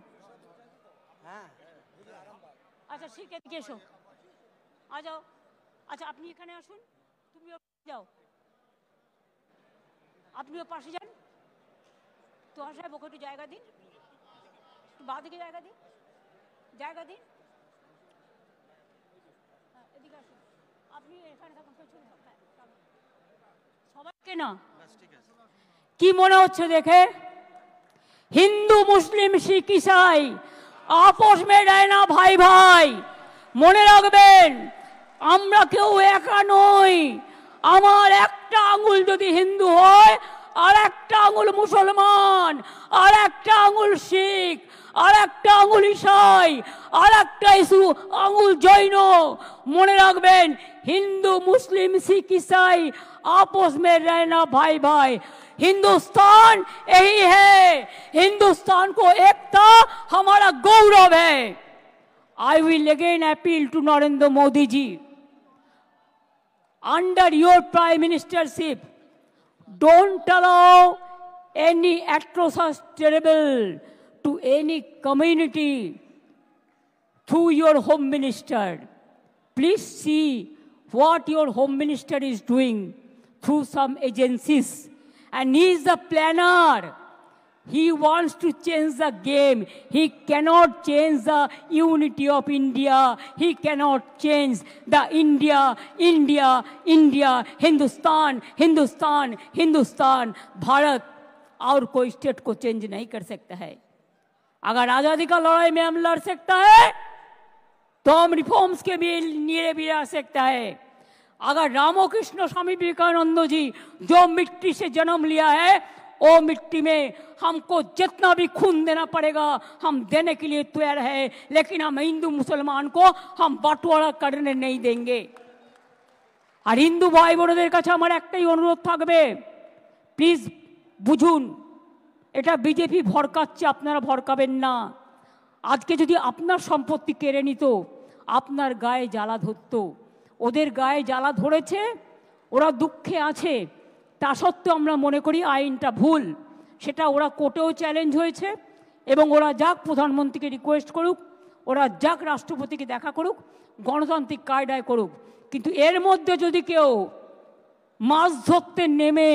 আচ্ছা ঠিক আছে, এসো, আ যাও। আচ্ছা আপনি এখানে আসুন, তুমিও যাও, আপনিও পাশে যান। তো সাহেব ওকে একটু জায়গা দিন, একটু বাঁ দিকে জায়গা দিন, জায়গা দিন। হ্যাঁ, এদিকে আসুন, আপনি এখানে থাকুন, পেছনে সবাইকে না। কি মনে হচ্ছে দেখে? হিন্দু মুসলিম শিখ ইসাই আপোষ মে রহে না ভাই ভাই। মনে রাখবেন, আমরা কেউ একা নই। আমার একটা আঙুল যদি হিন্দু হয়, আর একটা আঙুল মুসলমান, আর একটা আঙুল শিখ, আর একটা আঙুল ইসাই, আর একটা আঙুল জৈন। মনে রাখবেন, হিন্দু মুসলিম শিখ ইসাई आपस में रहना भाई भाई। हिंदुस्तान यही है, हिंदुस्तान को एकता हमारा गौरव है। I will again appeal to Narendra Modi ji, under your prime ministership, don't allow any atrocious terrible to any community through your home minister. Please see what your home minister is doing through some agencies, and he is the planner. He wants to change the game. He cannot change the unity of India. He cannot change the India, Hindustan, Hindustan, Hindustan, Bharat। और कोई state को change नहीं कर सकता है। अगर आजादी का लड़ाई में हम लड़ सकता है, तो हम रिफॉर्म्स के लिए भी आ सकता है। अगर रामकृष्ण स्वामी विवेकानंद जी जो मिट्टी से जन्म लिया है, वो मिट्टी में हमको जितना भी खून देना पड़ेगा हम देने के लिए तैयार है, लेकिन हम हिंदू मुसलमान को हम बंटवारा करने नहीं देंगे। और हिंदू भाई बोनेদের কাছে আমার একটাই অনুরোধ থাকবে, প্লিজ বুঝুন, এটা বিজেপি ভরকাচ্ছে, আপনারা ভরকাবেন না। আজকে যদি আপনার সম্পত্তি কেড়ে নিত, আপনার গায়ে জ্বালা ধরতো। ওদের গায়ে জ্বালা ধরেছে, ওরা দুঃখে আছে, তা সত্ত্বেও আমরা মনে করি আইনটা ভুল। সেটা ওরা কোর্টেও চ্যালেঞ্জ হয়েছে, এবং ওরা যাক প্রধানমন্ত্রীকে রিকোয়েস্ট করুক, ওরা যাক রাষ্ট্রপতিকে দেখা করুক, গণতান্ত্রিক কায়দায় করুক। কিন্তু এর মধ্যে যদি কেউ মাছ ধরতে নেমে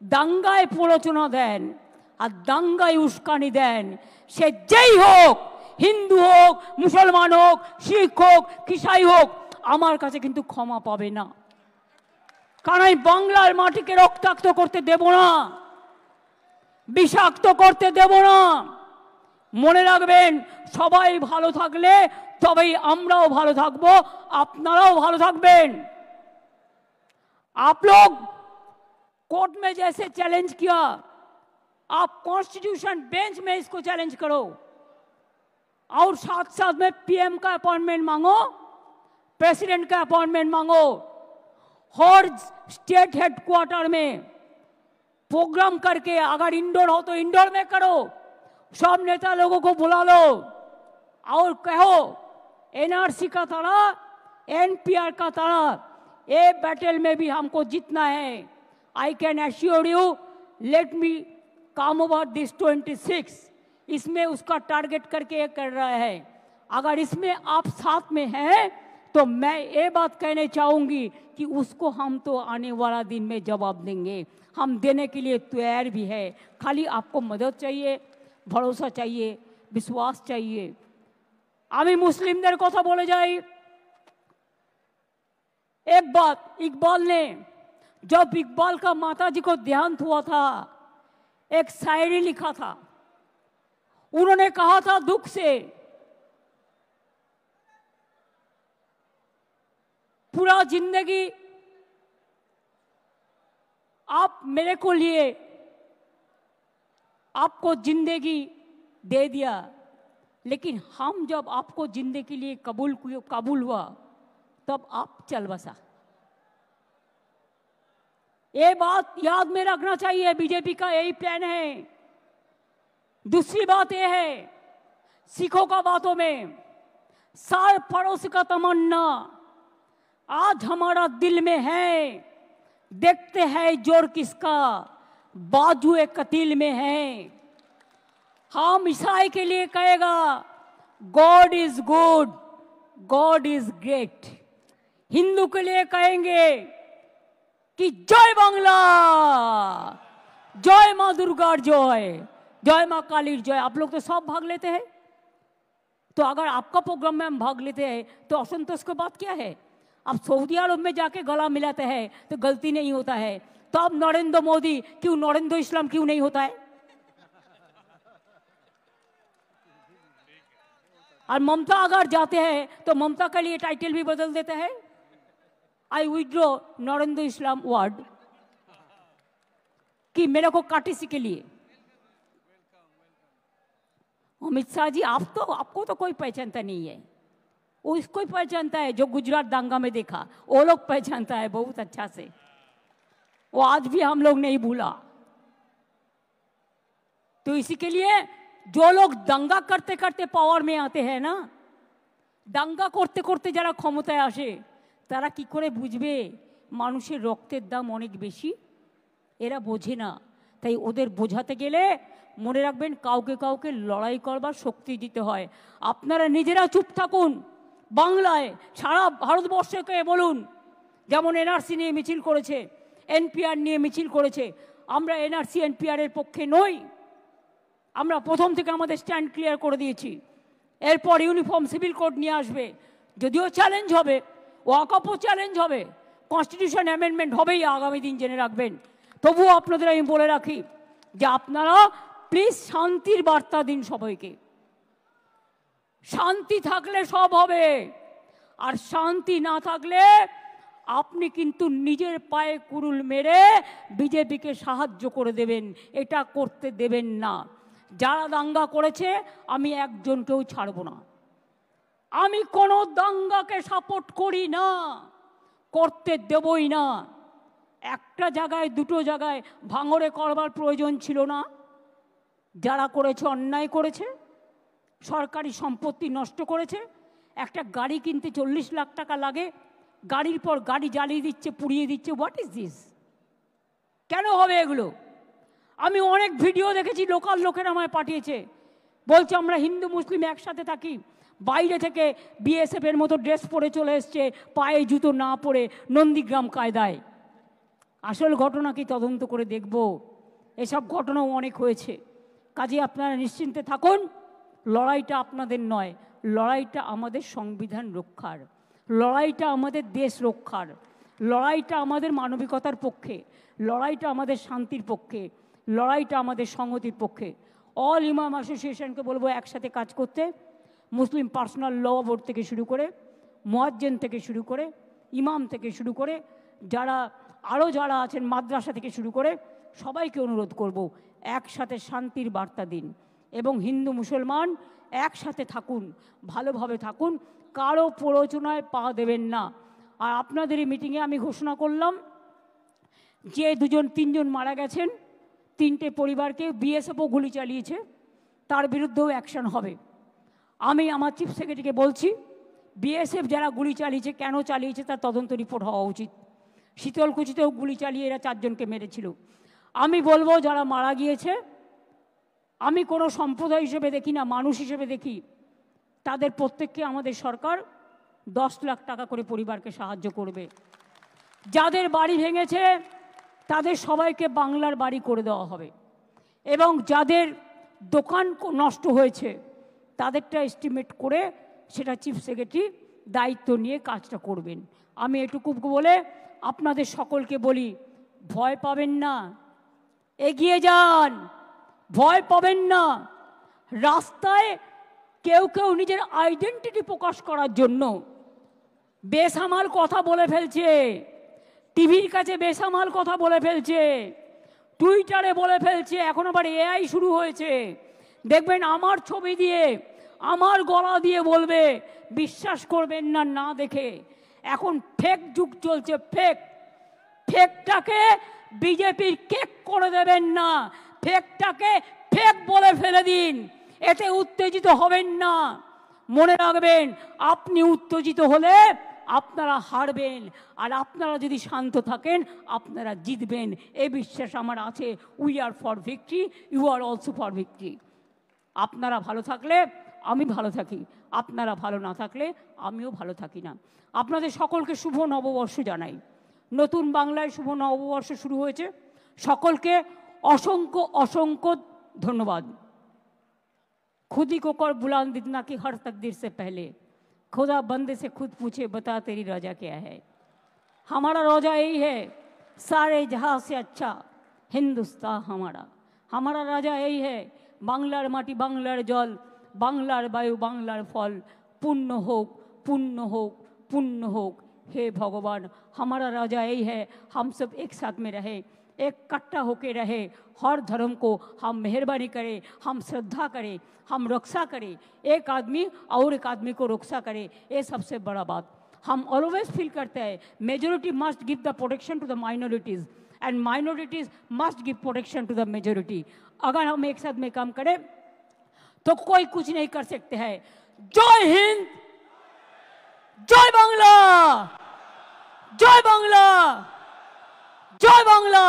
দাঙ্গায় প্ররোচনা দেন আর দাঙ্গায় উস্কানি দেন, সে যেই হোক, হিন্দু হোক, মুসলমান হোক, শিখ হোক, খ্রিস্টান হোক, আমার কাছে কিন্তু ক্ষমা পাবে না। কারণ আমি বাংলার মাটিকে রক্তাক্ত করতে দেব না, বিষাক্ত করতে দেব না। মনে রাখবেন, সবাই ভালো থাকলে তবেই আমরাও ভালো থাকবো, আপনারাও ভালো থাকবেন। आप लोग कोर्ट में जैसे चैलेंज किया, आप कॉन्स्टिट्यूशन बेंच में इसको चैलेंज करो और साथ साथ में पीएम का अपॉइंटमेंट मांगो, प्रेसिडेंट का अपॉइंटमेंट मांगो। हर स्टेट हेडक्वार्टर में प्रोग्राम करके, अगर इंडोर हो तो इंडोर में करो, सब नेता लोगों को बुला लो और कहो एनआरसी का तरह, एनपीआर का तरह ये बैटल में भी हमको जीतना है। I can assure you, let me come over this 26, इसमें उसका टारगेट करके ये कर रहा है। अगर इसमें आप साथ में हैं तो मैं ये बात कहने चाहूंगी कि उसको हम तो आने वाला दिन में जवाब देंगे, हम देने के लिए तैयार भी है। खाली आपको मदद चाहिए, भरोसा चाहिए, विश्वास चाहिए। आमी मुस्लिमদের কথা বলে যাই। एक बात, इकबाल ने, जब इकबाल का माता जी को देहांत हुआ था, एक शायरी लिखा था। उन्होंने कहा था दुख से, पूरा जिंदगी आप मेरे को लिए, आपको जिंदगी दे दिया, लेकिन हम जब आपको जिंदगी के लिए कबूल हुआ तब आप चल बसा। ये बात याद में रखना चाहिए, बीजेपी का यही प्लान है। दूसरी बात यह है, सिखों का बातों में सार पड़ोस का तमन्ना आज हमारा दिल में है, देखते हैं जोर किसका बाजुए कतील में है। हम ईसाई के लिए कहेगा God is good, God is great. Hindu के लिए कहेंगे कि जय बांग्ला, जय मां दुर्गा जय, जय मां काली जय। आप लोग तो सब भाग लेते हैं, तो अगर आपका प्रोग्राम में हम भाग लेते हैं तो असंतोष की बात क्या है? आप सऊदी अरब में जाके गला मिलाते हैं तो गलती नहीं होता है, तो अब नरेंद्र मोदी क्यों, नरेंद्र इस्लाम क्यों नहीं होता है? और ममता अगर जाते हैं तो ममता के लिए टाइटल भी बदल देते हैं, आई विड्रॉ नरेंद्र इस्लाम वर्ड, कि मेरे को काटिसी के लिए। अमित शाह जी, आपको तो कोई पहचानता नहीं है, वो इसको ही पहचानता है जो गुजरात दांगा में देखा, वो लोग पहचानता है बहुत अच्छा से, वो आज भी हम लोग नहीं भूला। तो इसी के लिए जो लोग दंगा करते करते पावर में आते हैं ना, दंगा करते करते যারা ক্ষমতায় আসে তারা কি করে বুঝবে মানুষের রক্তের দাম অনেক বেশি? এরা বোঝে না। তাই ওদের বোঝাতে গেলে মনে রাখবেন কাউকে কাউকে লড়াই করবার শক্তি দিতে হয়। আপনারা নিজেরা চুপ থাকুন, বাংলায় সারা ভারতবর্ষকে বলুন, যেমন এনআরসি নিয়ে মিছিল করেছে, এনপিআর নিয়ে মিছিল করেছে, আমরা এনআরসি এনপিআর এর পক্ষে নই। আমরা প্রথম থেকে আমাদের স্ট্যান্ড ক্লিয়ার করে দিয়েছি। এরপর ইউনিফর্ম সিভিল কোড নিয়ে আসবে, যদিও চ্যালেঞ্জ হবে, ওয়াকফও চ্যালেঞ্জ হবে, কনস্টিটিউশন অ্যামেন্ডমেন্ট হবেই আগামী দিন, জেনে রাখবেন। তবুও আপনাদের আমি বলে রাখি যে আপনারা প্লিজ শান্তির বার্তা দিন সবাইকে। শান্তি থাকলে সব হবে, আর শান্তি না থাকলে আপনি কিন্তু নিজের পায়ে কুড়ুল মেরে বিজেপিকে সাহায্য করে দেবেন, এটা করতে দেবেন না। যারা দাঙ্গা করেছে আমি একজনকেও ছাড়ব না। আমি কোনো দাঙ্গাকে সাপোর্ট করি না, করতে দেবই না। একটা জায়গায় দুটো জায়গায় ভাঙড়ে করবার প্রয়োজন ছিল না। যারা করেছে অন্যায় করেছে, সরকারি সম্পত্তি নষ্ট করেছে। একটা গাড়ি কিনতে 40 লাখ টাকা লাগে, গাড়ির পর গাড়ি জ্বালিয়ে দিচ্ছে, পুড়িয়ে দিচ্ছে। What is this? কেন হবে এগুলো? আমি অনেক ভিডিও দেখেছি, লোকাল লোকেরা আমায় পাঠিয়েছে, বলছে আমরা হিন্দু মুসলিম একসাথে থাকি, বাইরে থেকে বিএসএফ এর মতো ড্রেস পরে চলে এসছে, পায়ে জুতো না পরে নন্দীগ্রাম কায়দায়। আসল ঘটনা কি তদন্ত করে দেখব। এসব ঘটনাও অনেক হয়েছে। কাজে আপনারা নিশ্চিন্তে থাকুন, লড়াইটা আপনাদের নয়, লড়াইটা আমাদের সংবিধান রক্ষার, লড়াইটা আমাদের দেশ রক্ষার, লড়াইটা আমাদের মানবিকতার পক্ষে, লড়াইটা আমাদের শান্তির পক্ষে, লড়াইটা আমাদের সংহতির পক্ষে। অল ইমাম অ্যাসোসিয়েশনকে বলবো একসাথে কাজ করতে। মুসলিম পার্সোনাল ল বোর্ড থেকে শুরু করে, মুয়াজ্জিন থেকে শুরু করে, ইমাম থেকে শুরু করে, যারা আরও যারা আছেন মাদ্রাসা থেকে শুরু করে সবাইকে অনুরোধ করব, একসাথে শান্তির বার্তা দিন এবং হিন্দু মুসলমান একসাথে থাকুন, ভালোভাবে থাকুন, কারো প্ররোচনায় পা দেবেন না। আর আপনাদের এই মিটিংয়ে আমি ঘোষণা করলাম যে 2-3জন মারা গেছেন, 3টে পরিবারকে বিএসএফও গুলি চালিয়েছে, তার বিরুদ্ধেও অ্যাকশন হবে। আমি আমার চিফ সেক্রেটারিকে বলছি, বিএসএফ যারা গুলি চালিয়েছে, কেন চালিয়েছে তার তদন্ত রিপোর্ট হওয়া উচিত। শীতলকুচিতেও গুলি চালিয়ে এরা 4 জনকে মেরেছিল। আমি বলবো যারা মারা গিয়েছে, আমি কোনো সম্প্রদায় হিসেবে দেখি না, মানুষ হিসেবে দেখি, তাদের প্রত্যেককে আমাদের সরকার 10 লাখ টাকা করে পরিবারকে সাহায্য করবে। যাদের বাড়ি ভেঙেছে তাদের সবাইকে বাংলার বাড়ি করে দেওয়া হবে এবং যাদের দোকান নষ্ট হয়েছে তাদেরটা এস্টিমেট করে সেটা চিফ সেক্রেটারি দায়িত্ব নিয়ে কাজটা করবেন। আমি এটুকু বলে আপনাদের সকলকে বলি, ভয় পাবেন না, এগিয়ে যান, ভয় পাবেন না। রাস্তায় কেউ কেউ নিজের আইডেন্টিটি প্রকাশ করার জন্য বেসামাল কথা বলে ফেলছে, টিভির কাছে বেসামাল কথা বলে ফেলছে, টুইটারে বলে ফেলছে, এখন আবার এআই শুরু হয়েছে, দেখবেন আমার ছবি দিয়ে আমার গলা দিয়ে বলবে, বিশ্বাস করবেন না না দেখে। এখন ফেক যুগ চলছে, ফেকটাকে বিজেপির কেক করে দেবেন না, ফেকটাকে ফেক বলে ফেলে দিন, এতে উত্তেজিত হবেন না। মনে রাখবেন, আপনি উত্তেজিত হলে আপনারা হারবেন, আর আপনারা যদি শান্ত থাকেন আপনারা জিতবেন, এই বিশ্বাস আমার আছে। We are for victory, you are also for victory. আপনারা ভালো থাকলে আমি ভালো থাকি, আপনারা ভালো না থাকলে আমিও ভালো থাকি না। আপনাদের সকলকে শুভ নববর্ষ জানাই। নতুন বাংলায় শুভ নববর্ষ শুরু হয়েছে, সকলকে অসংখ্য অসংখ্য ধন্যবাদ। खुदी को कर बुलंद इतना कि हर तकदीर से पहले खुदा बंदे से खुद पूछे, बता तेरी रजा क्या है। हमारा रोजा यही है, सारे जहां से अच्छा हिंदुस्तान हमारा राजा यही है। बांग्लार माटी, बांग्लार जल, बांग्लार वायु, बांग्लार फल, पुण्य होक पुण्य होक पुण्य होक। हे भगवान, हमारा राजा यही है, हम सब एक साथ में रहे, इकट्ठा होके रहे, हर धर्म को हम मेहरबानी करें, हम श्रद्धा करें, हम रक्षा करें, एक आदमी और एक आदमी को रक्षा करें, ये सबसे बड़ा बात। हम ऑलवेज फील करते हैं majority must give the protection to the minorities and minorities must give protection to the majority. अगर हम एक साथ में काम करें तो कोई कुछ नहीं कर सकते हैं। जय हिंद, जय बांग्ला, जय बांग्ला, जय बांग्ला।